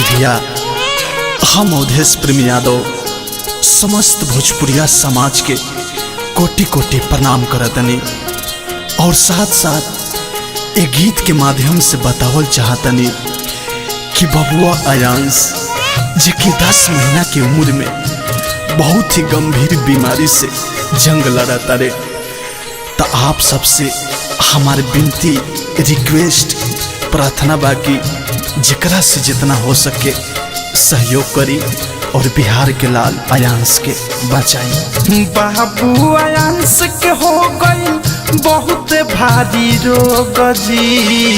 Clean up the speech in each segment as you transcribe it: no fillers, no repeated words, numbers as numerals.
भैया हम अवधेश प्रेम यादव समस्त भोजपुरिया समाज के कोटि कोटि प्रणाम करतनी और साथ साथ एक गीत के माध्यम से बतावल चाहतनी कि बबुआ आयांश जे कि 10 महीना की उम्र में बहुत ही गंभीर बीमारी से जंग लड़ता रे। तो आप सबसे हमारे विनती रिक्वेस्ट प्रार्थना बाकी जिकरा से जितना हो सके सहयोग करी और बिहार के लाल आयांश के बचाई। बाबू आयांश के हो गई बहुत भारी रोग जी,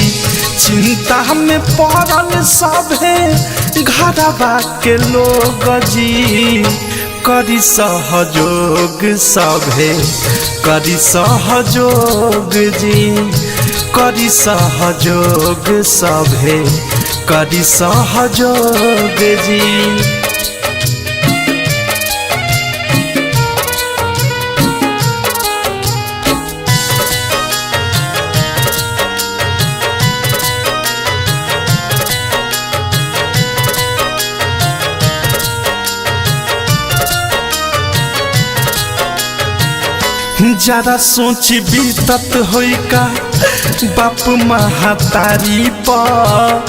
चिंता में पड़ल सभे घरवा के लोग जी, करी सहयोग सभे करी सहयोग जी, करी सहयोग सभे करी सहयोग जी। जरा सोच बीतत होई का बाप महतारी पर,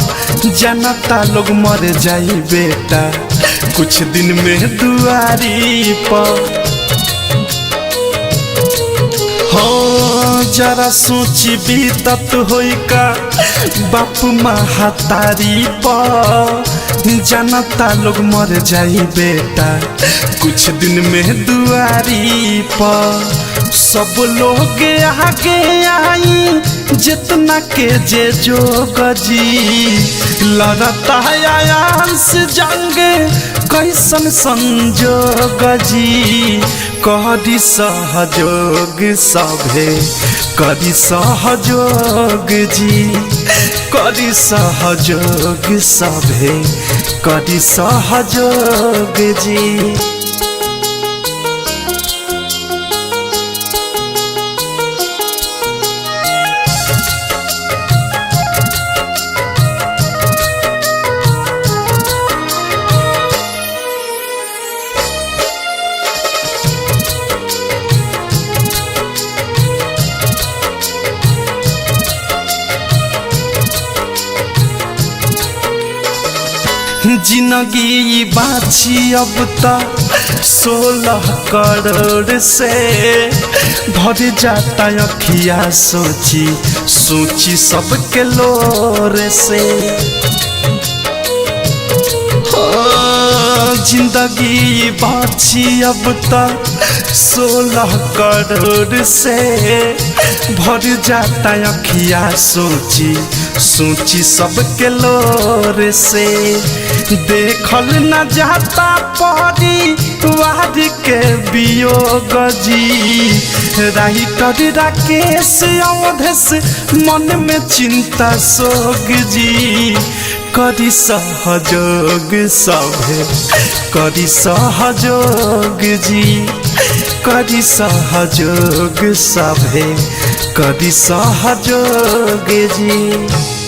जनता लोग मर जाई बेटा कुछ दिन में दुआरी पर। हो जरा सोच बीतत होई का बाप महतारी पर, जनता लोग मर जाई बेटा कुछ दिन में दुआरी पर। सब लोग आगे आई जितना के जे जोग जी, लड़ता आयांश जंग कैसन संजोग जी, करी सहयोग सभे करी सहयोग जी, करी सहयोग सभे करी सहयोग जी। जिंदगी बाछी अब तक 16 करोड़ से भर जाता अखिया सोची सोची सबके लोर से। जिंदगी बाछी अब तक 16 करोड़ से भर जाता अखिया सोची सोची सबके लोर से। देखल न जाता परिवार के वियोग जी, राइटर राकेश अवधेश मन में चिंता सोग जी, करी सहयोग सभे करी सहयोग जी, करी सहयोग सभे करी सहयोग जी।